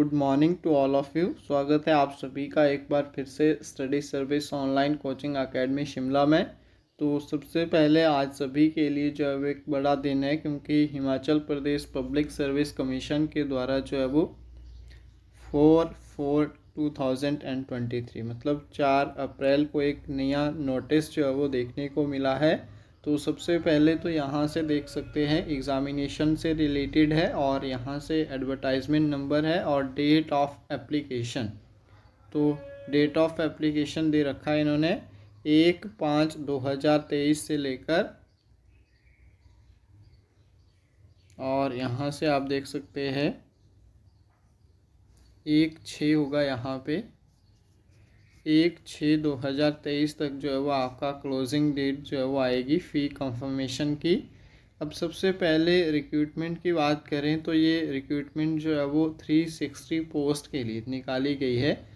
Good morning to all of you. स्वागत है आप सभी का एक बार फिर से study service online coaching academy Shimla में। तो सबसे पहले आज सभी के लिए जो है वो एक बड़ा दिन है, क्योंकि Himachal Pradesh public service commission के द्वारा जो है वो 4/4/2023 मतलब 4 अप्रैल को एक नया नोटिस जो है वो देखने को मिला है। तो सबसे पहले तो यहाँ से देख सकते हैं एग्ज़ामिनेशन से रिलेटेड है, और यहाँ से एडवर्टाइजमेंट नंबर है और डेट ऑफ एप्लीकेशन। तो डेट ऑफ एप्लीकेशन दे रखा है इन्होंने 1/5/2023 से लेकर, और यहाँ से आप देख सकते हैं 1/6 होगा, यहाँ पे 1/6/2023 तक जो है वो आपका क्लोजिंग डेट जो है वो आएगी फ़ी कंफर्मेशन की। अब सबसे पहले रिक्रूटमेंट की बात करें तो ये रिक्रूटमेंट जो है वो 360 पोस्ट के लिए निकाली गई है,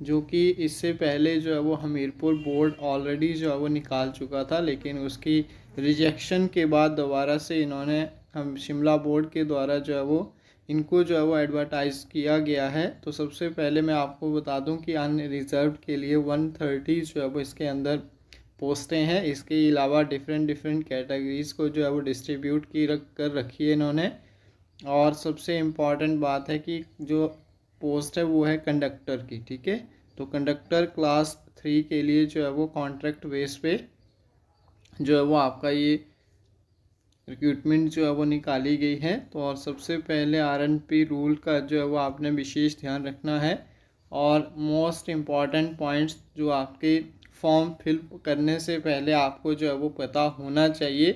जो कि इससे पहले जो है वो हमीरपुर बोर्ड ऑलरेडी जो है वो निकाल चुका था, लेकिन उसकी रिजेक्शन के बाद दोबारा से इन्होंने हम शिमला बोर्ड के द्वारा जो है वो इनको जो है वो एडवर्टाइज़ किया गया है। तो सबसे पहले मैं आपको बता दूं कि अनरिजर्व के लिए 130 जो है वो इसके अंदर पोस्टें हैं। इसके अलावा डिफरेंट कैटेगरीज़ को जो है वो डिस्ट्रीब्यूट कर रखी है इन्होंने। और सबसे इम्पॉर्टेंट बात है कि जो पोस्ट है वो है कंडक्टर की, ठीक है। तो कंडक्टर क्लास 3 के लिए जो है वो कॉन्ट्रैक्ट बेस पे जो है वो आपका ये रिक्रूटमेंट जो है वो निकाली गई है। तो और सबसे पहले आरएनपी रूल का जो है वो आपने विशेष ध्यान रखना है, और मोस्ट इम्पॉर्टेंट पॉइंट्स जो आपके फॉर्म फिल करने से पहले आपको जो है वो पता होना चाहिए।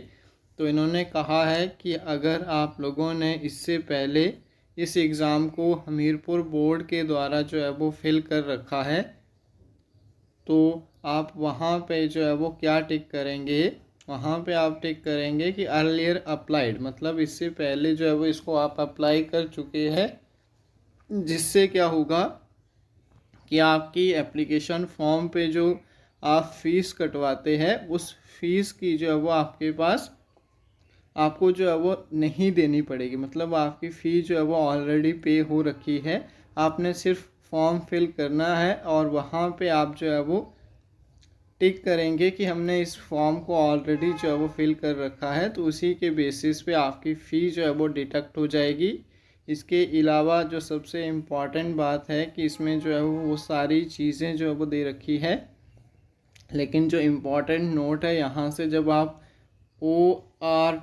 तो इन्होंने कहा है कि अगर आप लोगों ने इससे पहले इस एग्ज़ाम को हमीरपुर बोर्ड के द्वारा जो है वो फिल कर रखा है, तो आप वहाँ पे जो है वो क्या टिक करेंगे, वहाँ पे आप टिक करेंगे कि अर्लियर अप्लाइड, मतलब इससे पहले जो है वो इसको आप अप्लाई कर चुके हैं, जिससे क्या होगा कि आपकी एप्लीकेशन फॉर्म पे जो आप फ़ीस कटवाते हैं उस फीस की जो है वो आपके पास आपको जो है वो नहीं देनी पड़ेगी। मतलब आपकी फ़ी जो है वो ऑलरेडी पे हो रखी है, आपने सिर्फ फॉर्म फिल करना है और वहाँ पे आप जो है वो टिक करेंगे कि हमने इस फॉर्म को ऑलरेडी जो है वो फिल कर रखा है। तो उसी के बेसिस पे आपकी फ़ी जो है वो डिडक्ट हो जाएगी। इसके अलावा जो सबसे इम्पॉर्टेंट बात है कि इसमें जो है वो सारी चीज़ें जो है वो दे रखी है, लेकिन जो इम्पॉर्टेंट नोट है यहाँ से, जब आप OROTRS,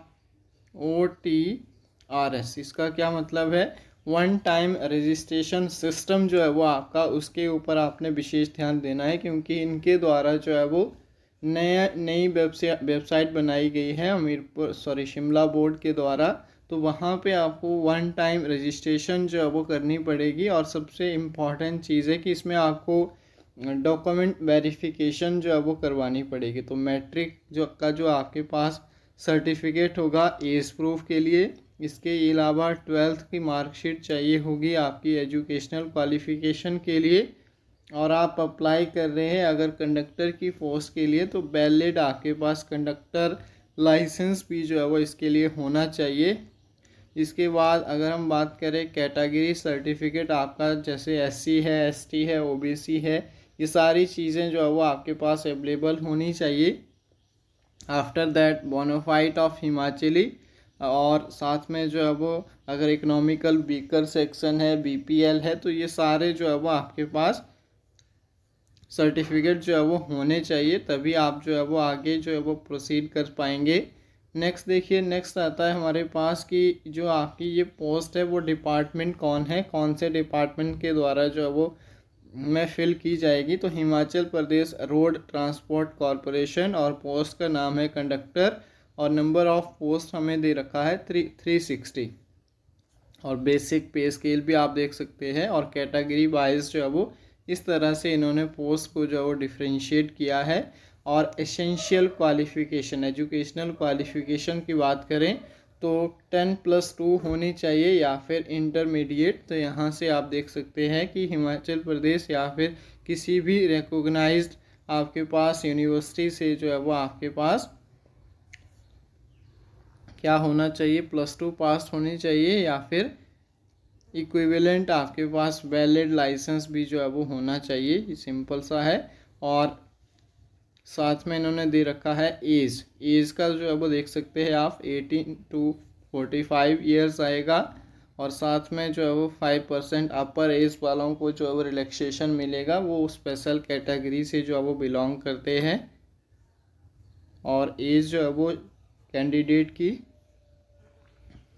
इसका क्या मतलब है, वन टाइम रजिस्ट्रेशन सिस्टम जो है वो आपका, उसके ऊपर आपने विशेष ध्यान देना है, क्योंकि इनके द्वारा जो है वो नई वेबसाइट बनाई गई है शिमला बोर्ड के द्वारा। तो वहाँ पे आपको वन टाइम रजिस्ट्रेशन जो है वो करनी पड़ेगी। और सबसे इम्पॉर्टेंट चीज़ है कि इसमें आपको डॉक्यूमेंट वेरिफिकेशन जो है वो करवानी पड़ेगी। तो मैट्रिक जो आपके पास सर्टिफिकेट होगा एज प्रूफ के लिए, इसके अलावा 12th की मार्कशीट चाहिए होगी आपकी एजुकेशनल क्वालिफ़िकेशन के लिए, और आप अप्लाई कर रहे हैं अगर कंडक्टर की पोस्ट के लिए तो वैलिड आपके पास कंडक्टर लाइसेंस भी जो है वो इसके लिए होना चाहिए। इसके बाद अगर हम बात करें कैटेगरी सर्टिफिकेट आपका, जैसे SC है, ST है, OBC है, ये सारी चीज़ें जो है वो आपके पास अवेलेबल होनी चाहिए। After that bonafide of Himachali, और साथ में जो है वो अगर इकोनॉमिकल वीकर सेक्शन है, BPL है, तो ये सारे जो है वो आपके पास सर्टिफिकेट जो है वो होने चाहिए, तभी आप जो है वो आगे जो है वो प्रोसीड कर पाएंगे। नेक्स्ट देखिए, नेक्स्ट आता है हमारे पास कि जो आपकी ये पोस्ट है वो डिपार्टमेंट कौन है, कौन से डिपार्टमेंट के द्वारा जो है वो में फिल की जाएगी। तो Himachal Pradesh road transport corporation, और पोस्ट का नाम है कंडक्टर, और नंबर ऑफ पोस्ट हमें दे रखा है 360, और बेसिक पे स्केल भी आप देख सकते हैं। और कैटेगरी वाइज जो है वो इस तरह से इन्होंने पोस्ट को जो है वो डिफ्रेंशिएट किया है। और एसेंशियल क्वालिफ़िकेशन, एजुकेशनल क्वालिफ़िकेशन की बात करें तो 10+2 होनी चाहिए या फिर इंटरमीडिएट। तो यहाँ से आप देख सकते हैं कि हिमाचल प्रदेश या फिर किसी भी रिकॉग्नाइज्ड आपके पास यूनिवर्सिटी से जो है वो आपके पास क्या होना चाहिए, +2 पास होनी चाहिए या फिर इक्विवेलेंट आपके पास वैलिड लाइसेंस भी जो है वो होना चाहिए, ये सिंपल सा है। और साथ में इन्होंने दे रखा है एज का जो है वो देख सकते हैं आप 18 to 45 ईयर्स आएगा। और साथ में जो है वो 5% अपर एज वालों को जो है वो रिलैक्सेशन मिलेगा, वो स्पेशल कैटेगरी से जो है वो बिलोंग करते हैं। और एज जो है वो कैंडिडेट की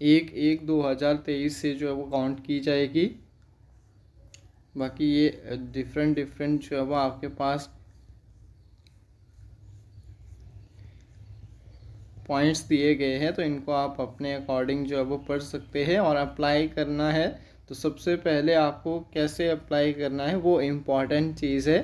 1/1/2023 से जो है वो काउंट की जाएगी। बाकी ये डिफरेंट जो है वो आपके पास पॉइंट्स दिए गए हैं, तो इनको आप अपने अकॉर्डिंग जो है वो पढ़ सकते हैं। और अप्लाई करना है तो सबसे पहले आपको कैसे अप्लाई करना है वो इम्पॉर्टेंट चीज़ है।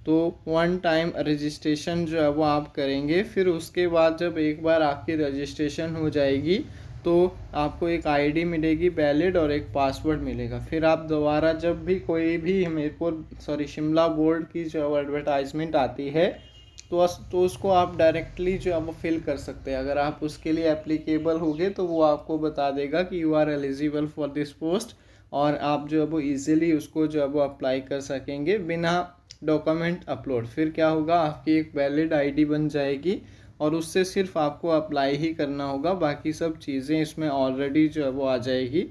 तो 1 टाइम रजिस्ट्रेशन जो है वो आप करेंगे, फिर उसके बाद जब एक बार आपकी रजिस्ट्रेशन हो जाएगी तो आपको एक आईडी मिलेगी वैलिड और एक पासवर्ड मिलेगा। फिर आप दोबारा जब भी कोई भी हमीरपुर शिमला बोर्ड की जो एडवर्टाइजमेंट आती है तो उसको आप डायरेक्टली जो है वो फिल कर सकते हैं। अगर आप उसके लिए एप्लीकेबल होगे तो वो आपको बता देगा कि you are eligible for this post, और आप जो है वो ईजिली उसको जो है वो अप्लाई कर सकेंगे बिना डॉक्यूमेंट अपलोड। फिर क्या होगा, आपकी एक वैलिड आईडी बन जाएगी और उससे सिर्फ आपको अप्लाई ही करना होगा, बाकी सब चीज़ें इसमें ऑलरेडी जो है वो आ जाएगी।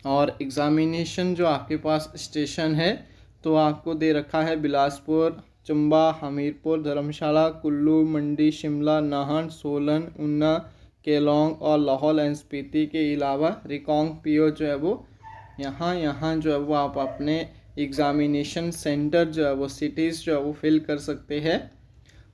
और एग्ज़ामिनेशन जो आपके पास स्टेशन है तो आपको दे रखा है बिलासपुर, चंबा, हमीरपुर, धर्मशाला, कुल्लू, मंडी, शिमला, नाहन, सोलन, ऊना, केलोंग और लाहौल एंड स्पीति के अलावा रिकांगपिओ जो है वो यहाँ जो है वो आप अपने एग्ज़ामिनेशन सेंटर जो है वो सिटीज़ जो है वो फिल कर सकते हैं।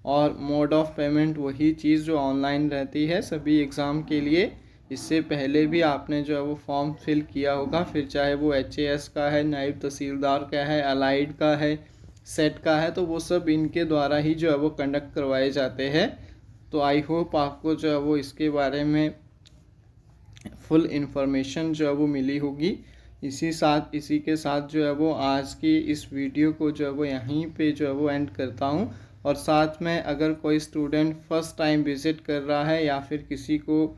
और मोड ऑफ पेमेंट वही चीज़ जो ऑनलाइन रहती है सभी एग्ज़ाम के लिए। इससे पहले भी आपने जो है वो फॉर्म फिल किया होगा, फिर चाहे वो HAS का है, नायब तहसीलदार का है, अलाइड का है, सेट का है, तो वो सब इनके द्वारा ही जो है वो कंडक्ट करवाए जाते हैं। तो आई होप आपको जो है वो इसके बारे में फुल इन्फॉर्मेशन जो है वो मिली होगी। इसी के साथ जो है वो आज की इस वीडियो को जो है वो यहीं पे जो है वो एंड करता हूँ। और साथ में अगर कोई स्टूडेंट फर्स्ट टाइम विज़िट कर रहा है या फिर किसी को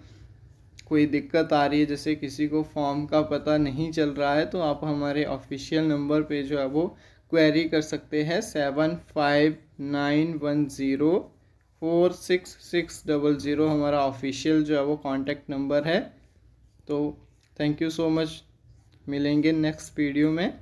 कोई दिक्कत आ रही है, जैसे किसी को फॉर्म का पता नहीं चल रहा है, तो आप हमारे ऑफिशियल नंबर पे जो है वो क्वेरी कर सकते हैं। 7591046600 हमारा ऑफिशियल जो है वो कॉन्टैक्ट नंबर है। तो थैंक यू सो मच, मिलेंगे नेक्स्ट वीडियो में।